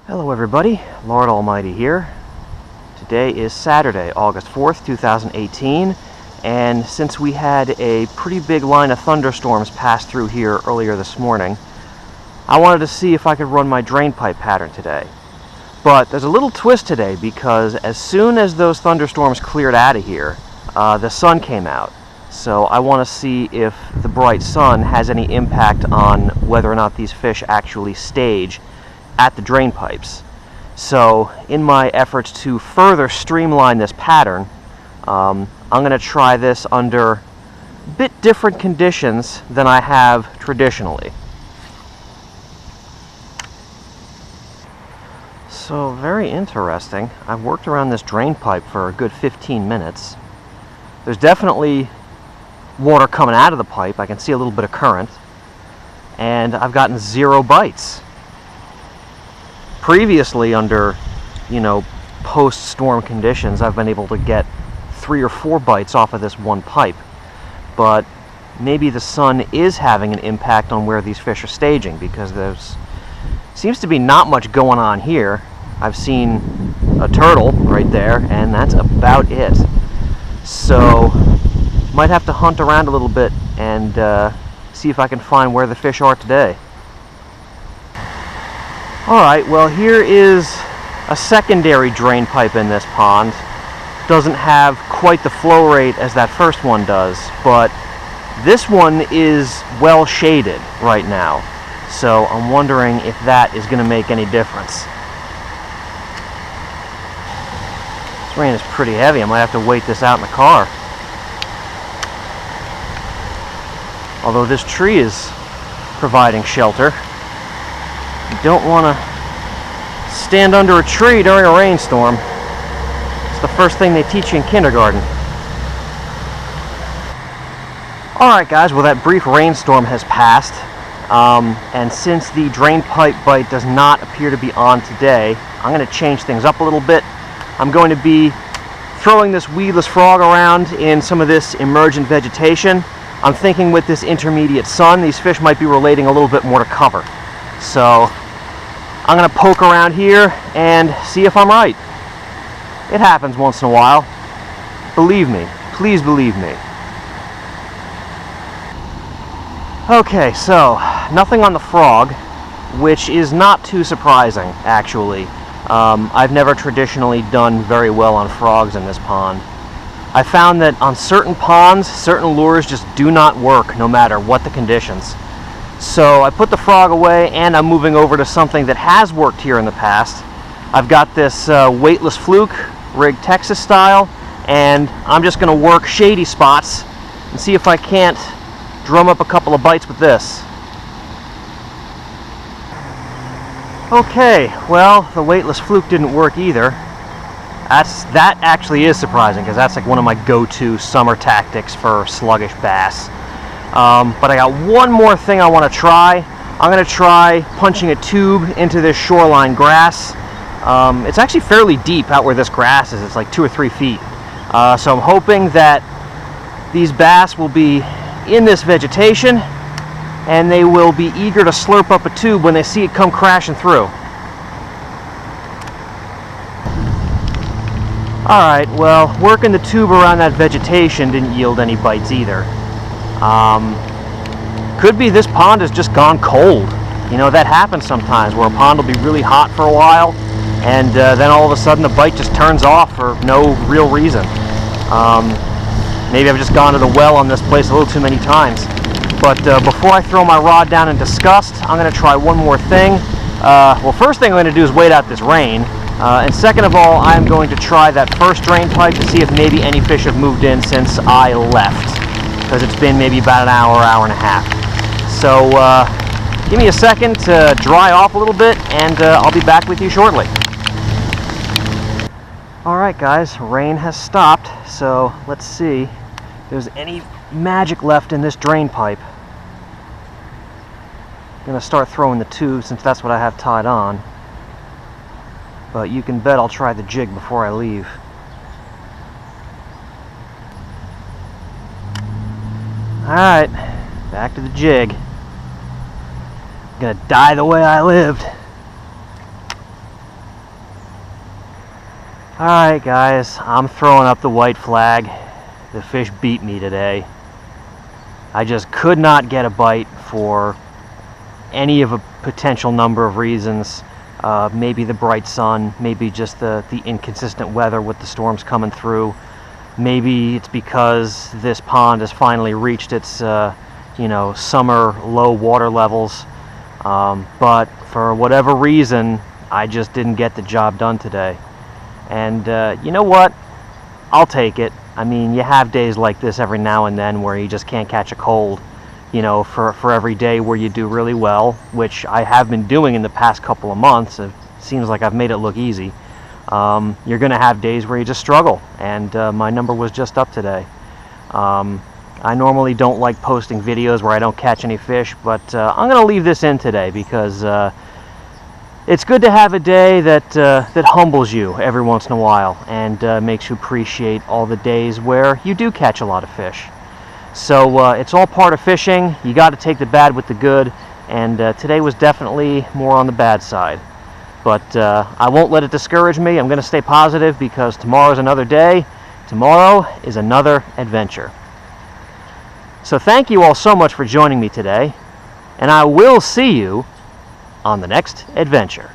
Hello everybody, Lord Almighty here. Today is Saturday, August 4th, 2018, and since we had a pretty big line of thunderstorms pass through here earlier this morning, I wanted to see if I could run my drain pipe pattern today. But there's a little twist today because as soon as those thunderstorms cleared out of here, the sun came out. So I want to see if the bright sun has any impact on whether or not these fish actually stage at the drain pipes. So in my efforts to further streamline this pattern, I'm going to try this under a bit different conditions than I have traditionally. So very interesting. I've worked around this drain pipe for a good 15 minutes. There's definitely water coming out of the pipe. I can see a little bit of current, and I've gotten 0 bites. Previously, under, post-storm conditions, I've been able to get 3 or 4 bites off of this one pipe. But maybe the sun is having an impact on where these fish are staging, because there's seems to be not much going on here. I've seen a turtle right there, and that's about it. So, might have to hunt around a little bit and see if I can find where the fish are today. Alright, well, here is a secondary drain pipe in this pond. Doesn't have quite the flow rate as that first one does, but this one is well shaded right now. So I'm wondering if that is going to make any difference. This rain is pretty heavy. I might have to wait this out in the car. Although this tree is providing shelter. You don't want to stand under a tree during a rainstorm. It's the first thing they teach you in kindergarten. Alright guys, well, that brief rainstorm has passed. And since the drain pipe bite does not appear to be on today, I'm going to change things up a little bit. I'm going to be throwing this weedless frog around in some of this emergent vegetation. I'm thinking with this intermediate sun, these fish might be relating a little bit more to cover. So I'm going to poke around here and see if I'm right. It happens once in a while. Believe me. Please believe me. Okay, so nothing on the frog, which is not too surprising, actually. I've never traditionally done very well on frogs in this pond. I found that on certain ponds, certain lures just do not work no matter what the conditions. So I put the frog away, and I'm moving over to something that has worked here in the past. I've got this weightless fluke, rigged Texas style, and I'm just going to work shady spots and see if I can't drum up a couple of bites with this. Okay, well, the weightless fluke didn't work either. That actually is surprising, because that's like one of my go-to summer tactics for sluggish bass. But I got one more thing I want to try. I'm going to try punching a tube into this shoreline grass. It's actually fairly deep out where this grass is. It's like 2 or 3 feet. So I'm hoping that these bass will be in this vegetation, and they will be eager to slurp up a tube when they see it come crashing through. Alright, well, working the tube around that vegetation didn't yield any bites either. Could be this pond has just gone cold. That happens sometimes, where a pond will be really hot for a while, and then all of a sudden the bite just turns off for no real reason. Maybe I've just gone to the well on this place a little too many times. But before I throw my rod down in disgust, I'm going to try one more thing. Well, first thing I'm going to do is wait out this rain. And second of all, I'm going to try that first drain pipe to see if maybe any fish have moved in since I left. Because it's been maybe about an hour, hour and a half. So give me a second to dry off a little bit, and I'll be back with you shortly. Alright guys, rain has stopped, so let's see if there's any magic left in this drain pipe. I'm going to start throwing the tube since that's what I have tied on. But you can bet I'll try the jig before I leave. Alright, back to the jig. I'm gonna die the way I lived. Alright guys, I'm throwing up the white flag. The fish beat me today. I just could not get a bite for any of a potential number of reasons. Maybe the bright sun, maybe just the inconsistent weather with the storms coming through. Maybe it's because this pond has finally reached its summer low water levels. But for whatever reason, I just didn't get the job done today. And you know what? I'll take it. I mean, you have days like this every now and then where you just can't catch a cold. You know, for every day where you do really well, which I have been doing in the past couple of months. It seems like I've made it look easy. You're going to have days where you just struggle, and my number was just up today. I normally don't like posting videos where I don't catch any fish, but I'm going to leave this in today because it's good to have a day that humbles you every once in a while and makes you appreciate all the days where you do catch a lot of fish. So it's all part of fishing. You got to take the bad with the good, and today was definitely more on the bad side. But I won't let it discourage me. I'm going to stay positive because tomorrow's another day. Tomorrow is another adventure. So thank you all so much for joining me today, and I will see you on the next adventure.